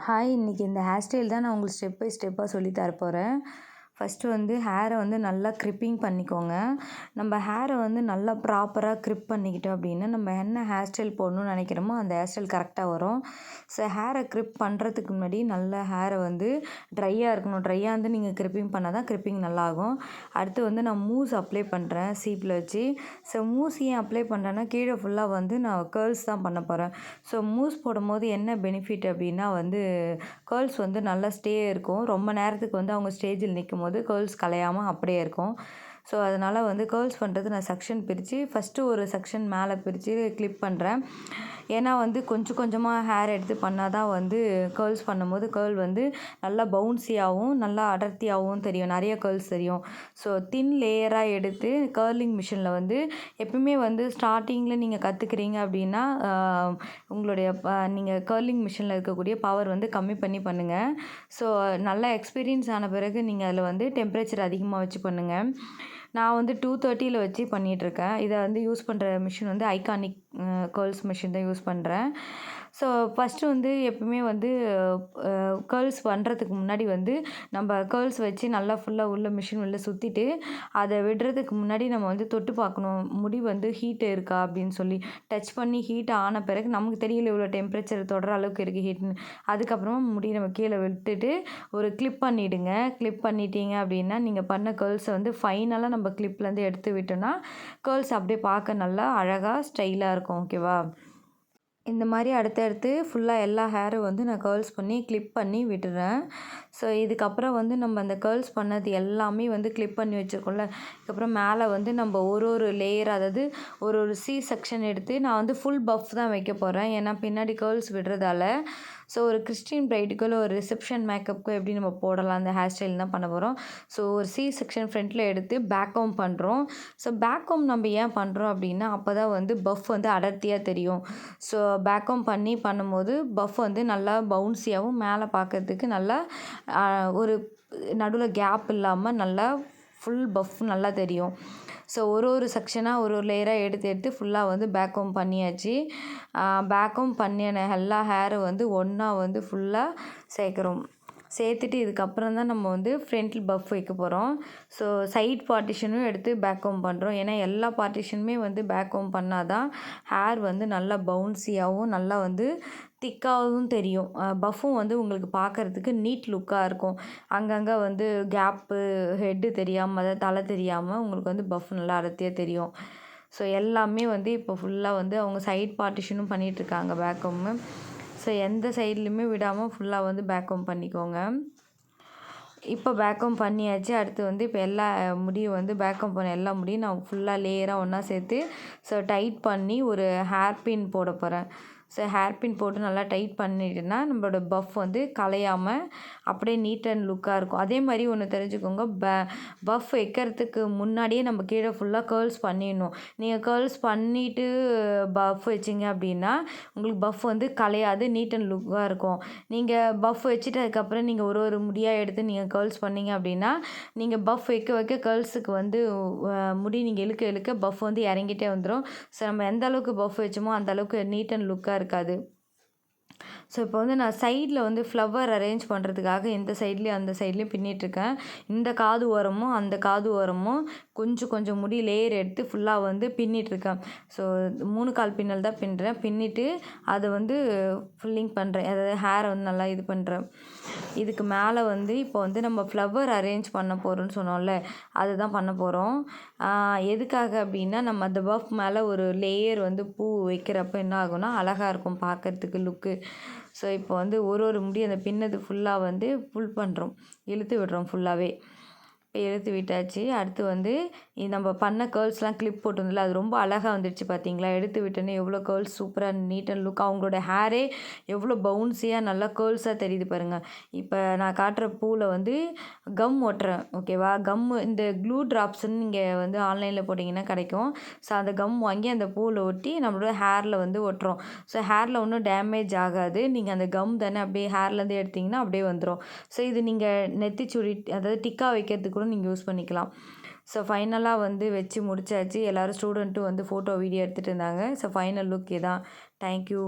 Hi, இன்றைக்கி இந்த hair style தான் நான் உங்களுக்கு ஸ்டெப் பை ஸ்டெப்பாக சொல்லி தரப்போகிறேன். ஃபஸ்ட்டு வந்து ஹேரை வந்து நல்லா க்ரிப்பிங் பண்ணிக்கோங்க. நம்ம ஹேரை வந்து நல்லா ப்ராப்பராக க்ரிப் பண்ணிக்கிட்டோம் அப்படின்னா, நம்ம என்ன ஹேர் ஸ்டைல் போடணும்னு நினைக்கிறோமோ அந்த ஹேர் ஸ்டைல் கரெக்டாக வரும். ஸோ ஹேரை க்ரிப் பண்ணுறதுக்கு முன்னாடி நல்லா ஹேரை வந்து ட்ரையாக இருக்கணும். ட்ரையாக வந்து நீங்கள் க்ரிப்பிங் பண்ணால் தான் க்ரிப்பிங் நல்லாகும். அடுத்து வந்து நான் மூஸ் அப்ளை பண்ணுறேன் சீப்பில் வச்சு. ஸோ மூஸ் ஏன் அப்ளை பண்ணுறேன்னா, கீழே ஃபுல்லாக வந்து நான் கேர்ள்ஸ் தான் பண்ண போகிறேன். ஸோ மூஸ் போடும்போது என்ன பெனிஃபிட் அப்படின்னா வந்து கேர்ள்ஸ் வந்து நல்லா ஸ்டே இருக்கும். ரொம்ப நேரத்துக்கு வந்து அவங்க ஸ்டேஜில் நிற்கும்போது கேர்ள்ஸ் கலையாமல் அப்படியே இருக்கும். ஸோ அதனால் வந்து கேர்ள்ஸ் பண்ணுறது நான் செக்ஷன் பிரித்து ஃபஸ்ட்டு ஒரு செக்ஷன் மேலே பிரித்து கிளிப் பண்ணுறேன். ஏன்னா வந்து கொஞ்சம் கொஞ்சமாக ஹேர் எடுத்து பண்ணால் தான் வந்து கேர்ள்ஸ் பண்ணும்போது கேர்ள் வந்து நல்லா பவுன்ஸியாகவும் நல்லா அடர்த்தியாகவும் தெரியும், நிறைய கேர்ள்ஸ் தெரியும். ஸோ தின் லேயராக எடுத்து கேர்லிங் மிஷினில் வந்து எப்பவுமே வந்து ஸ்டார்டிங்கில் நீங்கள் கற்றுக்குறீங்க அப்படின்னா உங்களுடைய நீங்கள் கேர்லிங் மிஷினில் இருக்கக்கூடிய பவர் வந்து கம்மி பண்ணி பண்ணுங்கள். ஸோ நல்லா எக்ஸ்பீரியன்ஸ் ஆன பிறகு நீங்கள் அதில் வந்து டெம்பரேச்சர் அதிகமாக வச்சு பண்ணுங்கள். நான் வந்து 230 வச்சு பண்ணிகிட்ருக்கேன். இதை வந்து யூஸ் பண்ணுற மிஷின் வந்து ஐகானிக் கேர்ள்ஸ் மிஷின் தான் யூஸ் பண்ணுறேன். ஸோ ஃபஸ்ட்டு வந்து எப்பவுமே வந்து கேர்ள்ஸ் பண்ணுறதுக்கு முன்னாடி வந்து நம்ம கேர்ள்ஸ் வச்சு நல்லா ஃபுல்லாக உள்ள மிஷின் உள்ள சுற்றிட்டு அதை விடுறதுக்கு முன்னாடி நம்ம வந்து தொட்டு பார்க்கணும், முடி வந்து ஹீட்டு இருக்கா அப்படின்னு சொல்லி டச் பண்ணி ஹீட் ஆன பிறகு நமக்கு தெரியல இவ்வளோ டெம்பரேச்சர் தொடுற அளவுக்கு இருக்குது ஹீட்னு. அதுக்கப்புறமா முடி நம்ம கீழே விட்டுட்டு ஒரு கிளிப் பண்ணிவிடுங்க. கிளிப் பண்ணிட்டீங்க அப்படின்னா நீங்கள் பண்ண கேர்ள்ஸை வந்து ஃபைனலாக நம்ம கிளிப்லேருந்து எடுத்து விட்டோன்னா கேர்ள்ஸ் அப்படியே பார்க்க நல்லா அழகாக ஸ்டைலாக இருக்கும். ஓகேவா? இந்த மாதிரி அடுத்தடுத்து ஃபுல்லாக எல்லா ஹேரும் வந்து நான் கேர்ள்ஸ் பண்ணி கிளிப் பண்ணி விட்டுறேன். ஸோ இதுக்கப்புறம் வந்து நம்ம அந்த கேர்ள்ஸ் பண்ணது எல்லாமே வந்து கிளிப் பண்ணி வச்சுருக்கோம்ல, அதுக்கப்புறம் மேலே வந்து நம்ம ஒரு லேயர், அதாவது ஒரு சி செக்ஷன் எடுத்து நான் வந்து ஃபுல் பஃப் தான் வைக்க போகிறேன். ஏன்னா பின்னாடி கேர்ள்ஸ் விடுறதால. ஸோ ஒரு கிறிஸ்டின் பிரைடுக்கோ இல்லை ஒரு ரிசப்ஷன் மேக்கப்புக்கோ எப்படி நம்ம போடலாம் அந்த ஹேர் ஸ்டைல் தான் பண்ண போகிறோம். ஸோ ஒரு சி செக்ஷன் ஃப்ரண்ட்டில் எடுத்து பேக் ஹோம் பண்ணுறோம். ஸோ பேக் ஹோம் நம்ம ஏன் பண்ணுறோம் அப்படின்னா, அப்போ தான் வந்து பஃப் வந்து அடர்த்தியாக தெரியும். ஸோ பேக் ஹோம் பண்ணும்போது பஃப் வந்து நல்லா பவுன்ஸியாகவும் மேலே பார்க்கறதுக்கு நல்லா ஒரு நடுவில் கேப் இல்லாமல் நல்லா ஃபுல் பஃப் நல்லா தெரியும். ஸோ ஒரு செக்ஷனாக ஒரு லேயராக எடுத்து ஃபுல்லாக வந்து பேக் ஹோம் பண்ணியாச்சு. பேக் ஹோம் பண்ணின எல்லா ஹேரும் வந்து ஒன்றா வந்து ஃபுல்லாக சேர்க்குறோம். சேர்த்துட்டு இதுக்கப்புறம் தான் நம்ம வந்து ஃப்ரண்ட்டில் பஃப் வைக்க போகிறோம். ஸோ சைட் பார்ட்டிஷனும் எடுத்து பேக் ஹோம் பண்ணுறோம். ஏன்னா எல்லா பார்ட்டிஷனுமே வந்து பேக் ஹோம் பண்ணால் தான் ஹேர் வந்து நல்லா பவுன்ஸியாகவும் நல்லா வந்து திக்காகவும் தெரியும். பஃப்பும் வந்து உங்களுக்கு பார்க்குறதுக்கு நீட் லுக்காக இருக்கும். அங்கங்கே வந்து கேப்பு ஹெட்டு தெரியாமல், அதாவது தலை தெரியாமல் உங்களுக்கு வந்து பஃப் நல்லா அடர்த்தியாக தெரியும். ஸோ எல்லாமே வந்து இப்போ ஃபுல்லாக வந்து அவங்க சைட் பார்ட்டிஷனும் பண்ணிகிட்ருக்காங்க பேக் ஹோமு. ஸோ எந்த சைட்லையுமே விடாமல் ஃபுல்லாக வந்து பேக் ஹோம் பண்ணிக்கோங்க. இப்போ பேக் ஹோம் பண்ணியாச்சு. அடுத்து வந்து இப்போ எல்லா முடியும் வந்து பேக் ஹோம் பண்ண எல்லா முடியும் நான் ஃபுல்லாக லேயராக ஒன்றா சேர்த்து டைட் பண்ணி ஒரு ஹேர் பின் போட போகிறேன். ஸோ ஹேர் பின் போட்டு நல்லா டைட் பண்ணிட்டேன்னா நம்மளோட பஃப் வந்து கலையாமல் அப்படியே நீட் அண்ட் லுக்காக இருக்கும். அதே மாதிரி ஒன்று தெரிஞ்சுக்கோங்க, பஃப் வைக்கிறதுக்கு முன்னாடியே நம்ம கீழே ஃபுல்லாக கேர்ள்ஸ் பண்ணிடணும். நீங்கள் கேர்ள்ஸ் பண்ணிவிட்டு பஃப் வச்சிங்க அப்படின்னா உங்களுக்கு பஃப் வந்து கலையாது, நீட் அண்ட் லுக்காக இருக்கும். நீங்கள் பஃப் வச்சுட்டு அதுக்கப்புறம் நீங்கள் ஒரு முடியாக எடுத்து நீங்கள் கேர்ள்ஸ் பண்ணிங்க அப்படின்னா நீங்கள் பஃப் வைக்க கேர்ள்ஸுக்கு வந்து முடி நீங்கள் இழுக்க பஃப் வந்து இறங்கிட்டே வந்துடும். ஸோ நம்ம எந்த அளவுக்கு பஃப் வச்சோமோ அந்த அளவுக்கு நீட் அண்ட் லுக்காக இருக்காது. ஸோ இப்போ வந்து நான் சைடில் வந்து ஃப்ளவர் அரேஞ்ச் பண்ணுறதுக்காக இந்த சைட்லேயும் அந்த சைட்லேயும் பின்னிட்டுருக்கேன். இந்த காது ஓரமும் அந்த காது ஓரமும் கொஞ்சம் முடி லேயர் எடுத்து ஃபுல்லாக வந்து பின்னிட்டுருக்கேன். ஸோ 3/4 பின்னல் தான் பின்னுறேன். பின்னிட்டு அதை வந்து ஃபில்லிங் பண்ணுறேன், அதாவது ஹேரை வந்து நல்லா இது பண்ணுறேன். இதுக்கு மேலே வந்து இப்போ வந்து நம்ம ஃப்ளவர் அரேஞ்ச் பண்ண போகிறோம்னு சொன்னோம்ல, அதுதான் பண்ண போகிறோம். எதுக்காக அப்படின்னா, நம்ம அந்த பஃப் மேலே ஒரு லேயர் வந்து பூ வைக்கிறப்ப என்ன ஆகும்னா அழகாக இருக்கும் பார்க்குறதுக்கு லுக்கு. ஸோ இப்போ வந்து ஒரு முடி அந்த பின்னது ஃபுல்லாக வந்து புல் பண்ணுறோம், இழுத்து விடுறோம் ஃபுல்லாகவே. இப்போ இழுத்து விட்டாச்சு. அடுத்து வந்து நம்ம பண்ண கேர்ள்ஸ்லாம் கிளிப் போட்டிருந்தோம்ல, அது ரொம்ப அழகாக வந்துடுச்சு பார்த்தீங்களா? எடுத்து விட்டோன்னே எவ்வளோ கேர்ள்ஸ் சூப்பராக நீட் அண்ட் லுக், அவங்களோட ஹேரே எவ்வளோ பவுன்ஸியாக நல்லா கேர்ள்ஸாக தெரியுது பாருங்கள். இப்போ நான் காட்டுற பூவில் வந்து கம் ஒட்டுறேன். ஓகேவா? இந்த க்ளூ ட்ராப்ஸ்ன்னு நீங்கள் வந்து ஆன்லைனில் போட்டிங்கன்னா கிடைக்கும். ஸோ அந்த கம் வாங்கி அந்த பூவில் ஒட்டி நம்மளோட ஹேரில் வந்து ஒட்டுறோம். ஸோ ஹேரில் ஒன்றும் டேமேஜ் ஆகாது. நீங்கள் அந்த கம் தானே அப்படியே ஹேர்லேருந்து எடுத்திங்கன்னா அப்படியே வந்துடும். ஸோ இது நீங்கள் நெத்திச்சுடி, அதாவது டிக்கா வைக்கிறதுக்கு கூட நீங்கள் யூஸ் பண்ணிக்கலாம். ஸோ ஃபைனலாக வந்து வச்சு முடிச்சாச்சு. எல்லோரும் ஸ்டூடெண்ட்டும் வந்து ஃபோட்டோ வீடியோ எடுத்துகிட்டு இருந்தாங்க. ஸோ ஃபைனல் லுக் இதான். தேங்க்யூ.